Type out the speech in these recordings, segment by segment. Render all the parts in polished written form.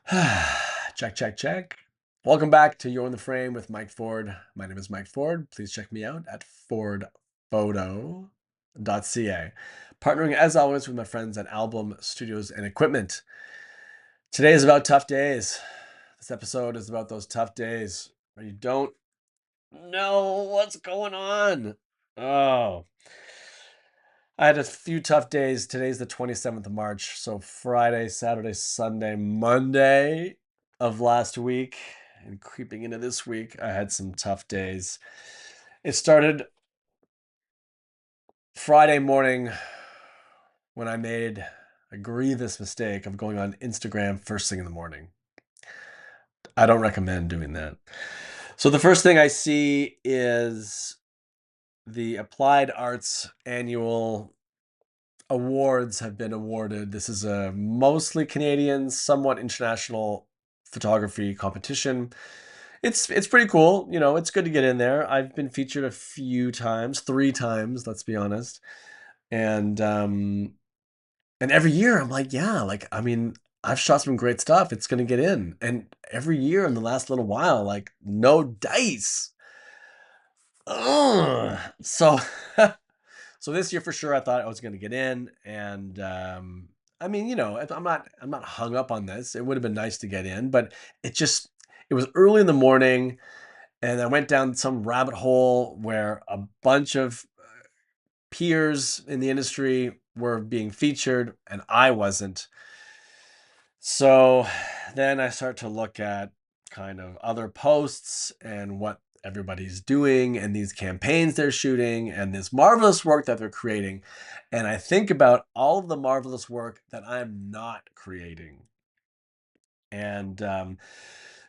Check, check, check. Welcome back to You're in the Frame with Mike Ford. My name is Mike Ford. Please check me out at fordphoto.ca. Partnering as always with my friends at Album Studios and Equipment. Today is about tough days. This episode is about those tough days where you don't know what's going on. Oh, I had a few tough days. Today's the 27th of March. So Friday, Saturday, Sunday, Monday of last week and creeping into this week, I had some tough days. It started Friday morning when I made a grievous mistake of going on Instagram first thing in the morning. I don't recommend doing that. So the first thing I see is the Applied Arts annual awards have been awarded. This is a mostly Canadian, somewhat international photography competition. It's pretty cool. It's good to get in there. I've been featured a few times, 3 times, let's be honest. And every year I'm like, yeah, like I mean, I've shot some great stuff. It's gonna get in. And every year in the last little while, like no dice. Ugh. So So this year for sure, I thought I was going to get in, and I mean, I'm not hung up on this. It would have been nice to get in, but it was early in the morning, and I went down some rabbit hole where a bunch of peers in the industry were being featured, and I wasn't. So then I start to look at kind of other posts and what everybody's doing and these campaigns they're shooting and this marvelous work that they're creating. And I think about all of the marvelous work that I'm not creating. And the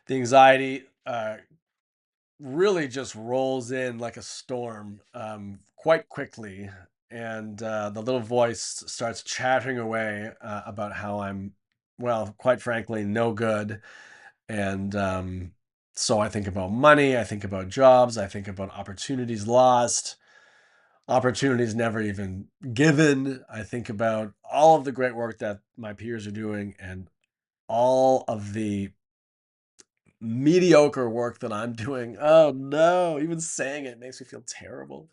anxiety really just rolls in like a storm quite quickly. And the little voice starts chattering away about how I'm, well, quite frankly, no good. And so I think about money, I think about jobs, I think about opportunities lost, opportunities never even given. I think about all of the great work that my peers are doing and all of the mediocre work that I'm doing. Oh no, even saying it makes me feel terrible.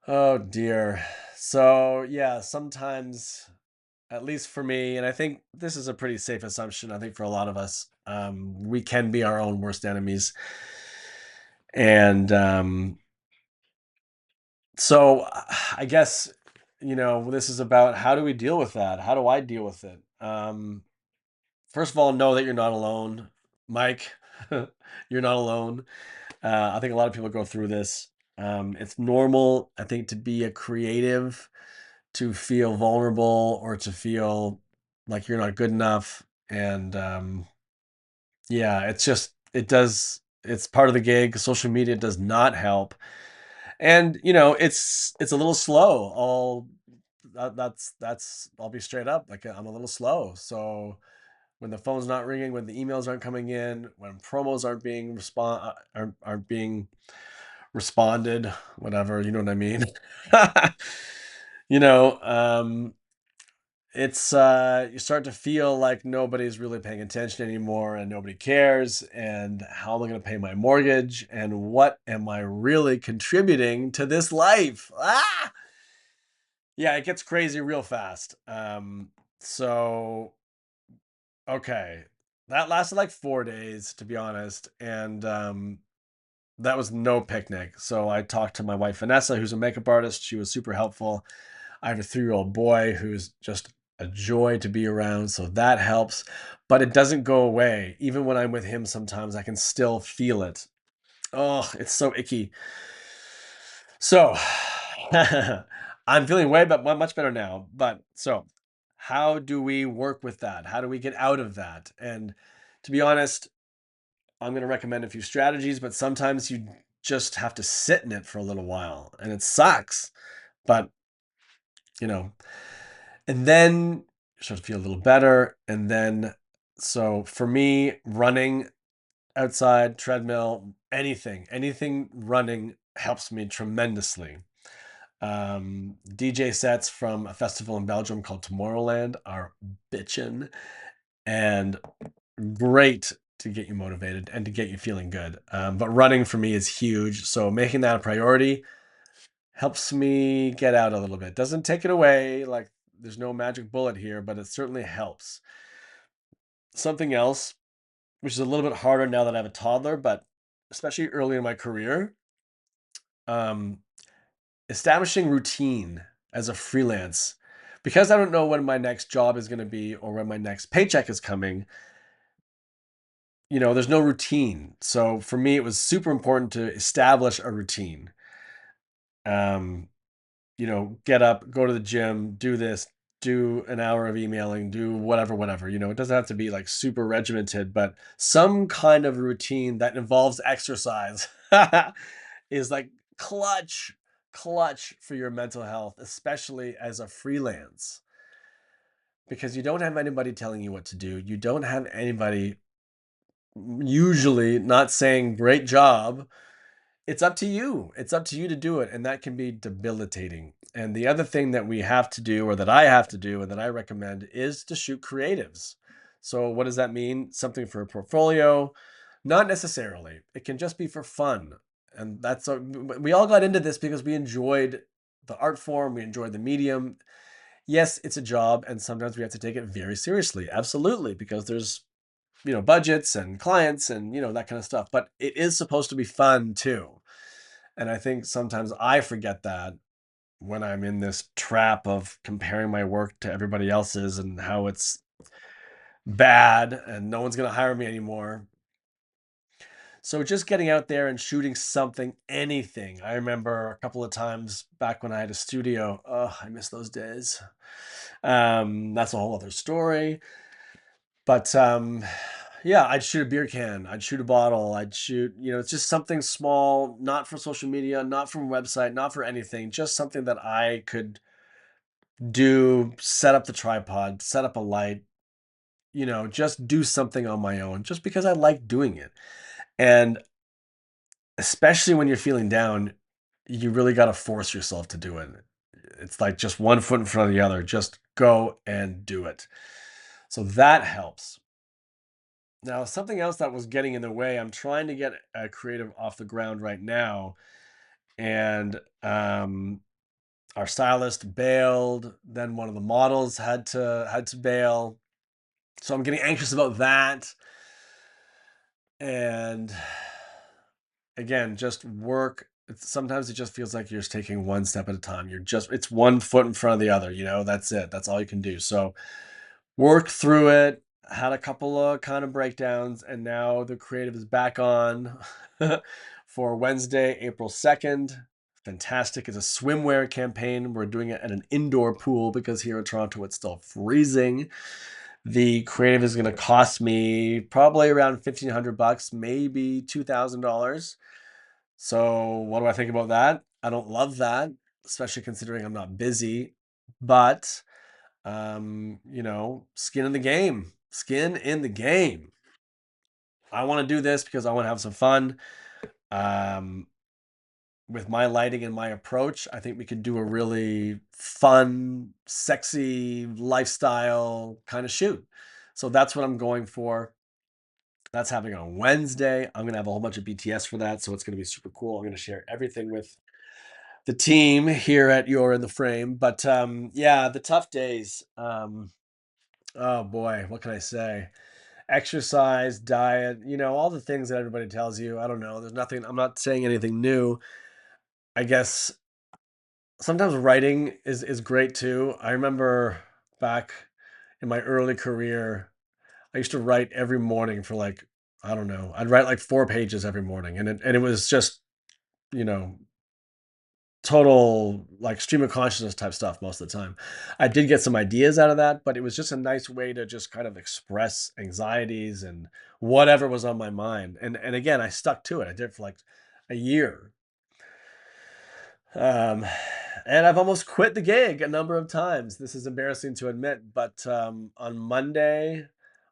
Oh dear. So, yeah, sometimes, at least for me, and I think this is a pretty safe assumption, I think for a lot of us, we can be our own worst enemies. And so I guess, this is about how do we deal with that? How do I deal with it? First of all, know that you're not alone. Mike, you're not alone. I think a lot of people go through this. It's normal, I think, to be a creative, to feel vulnerable or to feel like you're not good enough. And yeah, it's part of the gig. Social media does not help. And it's a little slow. I'll be straight up. Like I'm a little slow. So when the phone's not ringing, when the emails aren't coming in, when promos aren't being responded, whatever, you know what I mean? You know, it's you start to feel like nobody's really paying attention anymore and nobody cares, and how am I going to pay my mortgage, and what am I really contributing to this life? Yeah, it gets crazy real fast. So okay, that lasted like 4 days, to be honest, and that was no picnic. So I talked to my wife Vanessa, who's a makeup artist. She was super helpful. I have a 3-year-old boy who's just a joy to be around, so that helps. But it doesn't go away. Even when I'm with him, sometimes I can still feel it. Oh, it's so icky. So I'm feeling much better now. But so, how do we work with that? How do we get out of that? And to be honest, I'm going to recommend a few strategies, but sometimes you just have to sit in it for a little while, and it sucks. But you know, and then you start to feel a little better. And then, so for me, running outside, treadmill, anything running helps me tremendously. DJ sets from a festival in Belgium called Tomorrowland are bitchin'. And great to get you motivated and to get you feeling good. But running for me is huge. So making that a priority helps me get out a little bit. Doesn't take it away. Like there's no magic bullet here, but it certainly helps. Something else, which is a little bit harder now that I have a toddler, but especially early in my career, um, establishing routine as a freelance. Because I don't know when my next job is going to be or when my next paycheck is coming, there's no routine. So for me, it was super important to establish a routine. Um, get up, go to the gym, do this, do an hour of emailing, do whatever, whatever. It doesn't have to be like super regimented, but some kind of routine that involves exercise is like clutch, clutch for your mental health, especially as a freelance, because you don't have anybody telling you what to do. You don't have anybody usually not saying great job. It's up to you. It's up to you to do it, and that can be debilitating. And the other thing that we have to do, or that I have to do, and that I recommend is to shoot creatives. So what does that mean? Something for a portfolio? Not necessarily. It can just be for fun. And we all got into this because we enjoyed the art form, we enjoyed the medium. Yes, it's a job, and sometimes we have to take it very seriously. Absolutely, because there's budgets and clients and that kind of stuff. But it is supposed to be fun too. And I think sometimes I forget that when I'm in this trap of comparing my work to everybody else's and how it's bad and no one's going to hire me anymore. So just getting out there and shooting something, anything. I remember a couple of times back when I had a studio. Oh, I miss those days. That's a whole other story. But yeah, I'd shoot a beer can, I'd shoot a bottle, I'd shoot, it's just something small, not for social media, not from a website, not for anything, just something that I could do, set up the tripod, set up a light, just do something on my own, just because I like doing it. And especially when you're feeling down, you really got to force yourself to do it. It's like just one foot in front of the other, just go and do it. So that helps. Now, something else that was getting in the way, I'm trying to get a creative off the ground right now, and our stylist bailed. Then one of the models had to bail, so I'm getting anxious about that. And again, just work. Sometimes it just feels like you're just taking one step at a time. It's one foot in front of the other. That's it. That's all you can do. So work through it, had a couple of kind of breakdowns, and now the creative is back on for Wednesday, April 2nd. Fantastic. It's a swimwear campaign. We're doing it at an indoor pool because here in Toronto it's still freezing. The creative is going to cost me probably around $1,500, maybe $2,000. So what do I think about that? I don't love that, especially considering I'm not busy, but skin in the game. Skin in the game. I want to do this because I want to have some fun. Um, with my lighting and my approach, I think we could do a really fun, sexy lifestyle kind of shoot. So that's what I'm going for. That's happening on Wednesday. I'm going to have a whole bunch of BTS for that. So it's going to be super cool. I'm going to share everything with the team here at You're in the Frame. But yeah, the tough days. Oh boy, what can I say? Exercise, diet, all the things that everybody tells you. I don't know. There's nothing, I'm not saying anything new. I guess sometimes writing is great too. I remember back in my early career, I used to write every morning for like, I don't know, I'd write like 4 pages every morning. And it was just, you know, total like stream of consciousness type stuff most of the time. I did get some ideas out of that, but it was just a nice way to just kind of express anxieties and whatever was on my mind. And again, I stuck to it. I did it for like a year. Um, and I've almost quit the gig a number of times. This is embarrassing to admit, but on Monday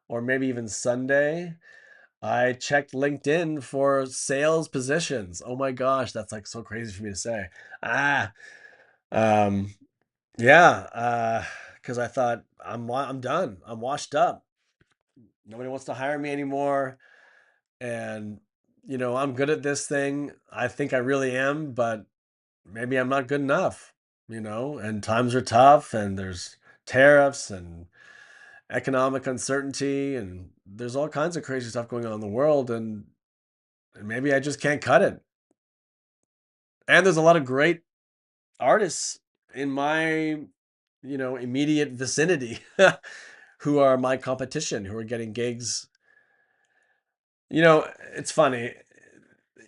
or maybe even Sunday, I checked LinkedIn for sales positions. Oh my gosh, that's like so crazy for me to say. Ah, um, yeah, because I thought I'm done. I'm washed up. Nobody wants to hire me anymore. And, I'm good at this thing. I think I really am, but maybe I'm not good enough, and times are tough and there's tariffs and economic uncertainty and there's all kinds of crazy stuff going on in the world. And maybe I just can't cut it. And there's a lot of great artists in my, immediate vicinity who are my competition, who are getting gigs. It's funny.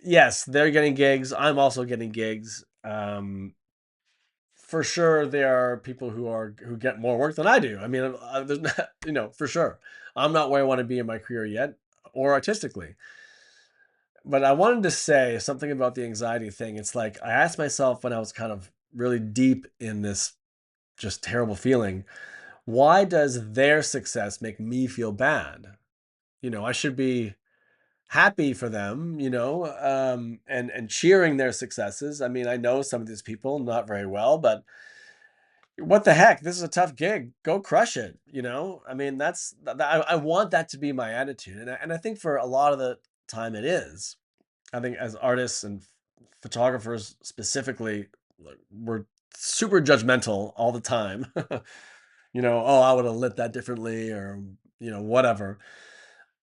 Yes, they're getting gigs. I'm also getting gigs. For sure, there are people who get more work than I do. I mean, there's not, for sure. I'm not where I want to be in my career yet, or artistically. But I wanted to say something about the anxiety thing. It's like I asked myself when I was kind of really deep in this just terrible feeling, why does their success make me feel bad? I should be happy for them, and cheering their successes. I mean, I know some of these people not very well, but what the heck? This is a tough gig. Go crush it. I mean, I want that to be my attitude, and I think for a lot of the time it is. I think as artists and photographers specifically, like, we're super judgmental all the time. Oh, I would have lit that differently, or whatever.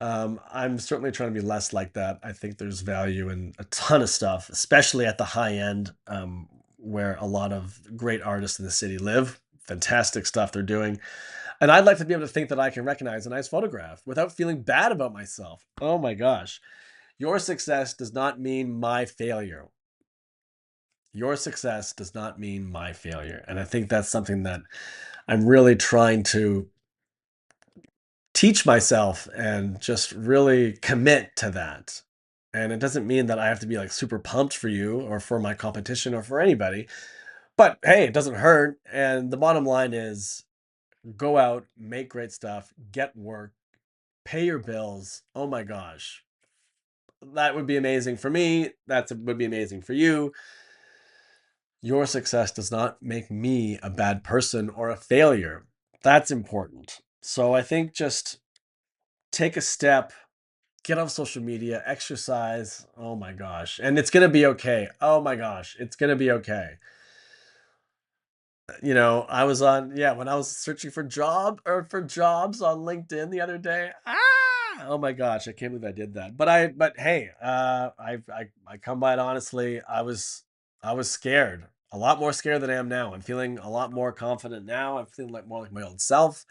I'm certainly trying to be less like that. I think there's value in a ton of stuff, especially at the high end, where a lot of great artists in the city live. Fantastic stuff they're doing. And I'd like to be able to think that I can recognize a nice photograph without feeling bad about myself. Oh my gosh. Your success does not mean my failure. Your success does not mean my failure. And I think that's something that I'm really trying to teach myself and just really commit to that. And it doesn't mean that I have to be like super pumped for you or for my competition or for anybody. But hey, it doesn't hurt. And the bottom line is go out, make great stuff, get work, pay your bills. Oh my gosh. That would be amazing for me. Would be amazing for you. Your success does not make me a bad person or a failure. That's important. So I think just take a step, get off social media, exercise. Oh my gosh. And it's going to be okay. Oh my gosh. It's going to be okay. I was when I was searching for jobs on LinkedIn the other day. Oh my gosh. I can't believe I did that. But hey, I come by it honestly. I was scared, a lot more scared than I am now. I'm feeling a lot more confident now. I'm feeling like more like my old self,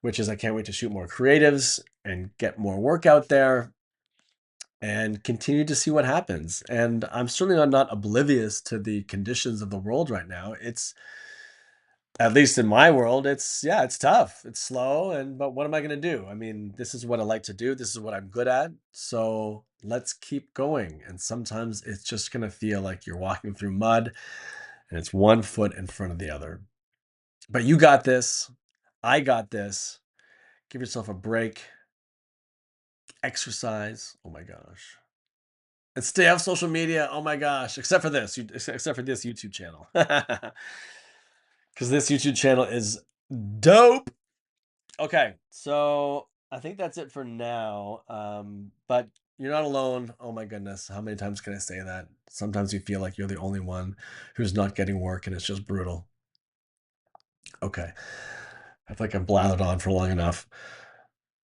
which is I can't wait to shoot more creatives and get more work out there and continue to see what happens. And I'm certainly not oblivious to the conditions of the world right now. It's at least in my world, it's tough. It's slow, but what am I going to do? I mean, this is what I like to do. This is what I'm good at. So let's keep going. And sometimes it's just going to feel like you're walking through mud and it's one foot in front of the other. But you got this. I got this. Give yourself a break. Exercise. Oh my gosh. And stay off social media. Oh my gosh. Except for this YouTube channel. Because this YouTube channel is dope. Okay. So I think that's it for now. But you're not alone. Oh my goodness. How many times can I say that? Sometimes you feel like you're the only one who's not getting work and it's just brutal. Okay. I feel like I've blathered on for long enough.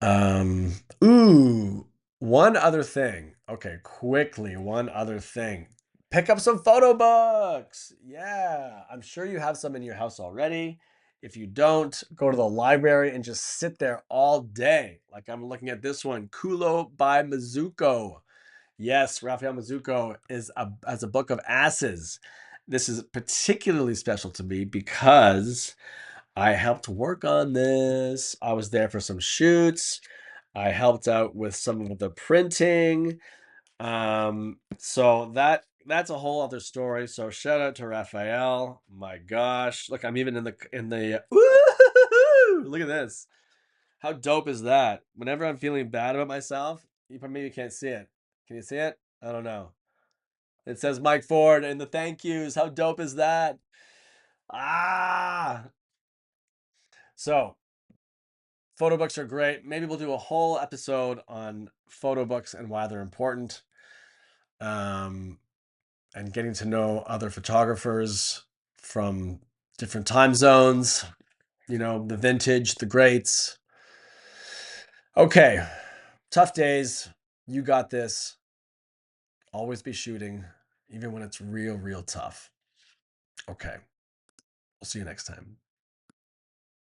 Um, ooh, one other thing. Okay, quickly, one other thing. Pick up some photo books. Yeah, I'm sure you have some in your house already. If you don't, go to the library and just sit there all day. Like I'm looking at this one, Kulo by Mizuko. Yes, Raphael Mizuko has a book of asses. This is particularly special to me because I helped work on this. I was there for some shoots. I helped out with some of the printing. So that's a whole other story. So shout out to Raphael. My gosh. Look, I'm even in the woo! Look at this. How dope is that? Whenever I'm feeling bad about myself, maybe you can't see it. Can you see it? I don't know. It says Mike Ford and the thank yous. How dope is that? Ah. So Photo books are great. Maybe we'll do a whole episode on photo books and why they're important. Um, and getting to know other photographers from different time zones, the vintage, the greats. Okay, tough days. You got this. Always be shooting, even when it's real, real tough. Okay, we'll see you next time.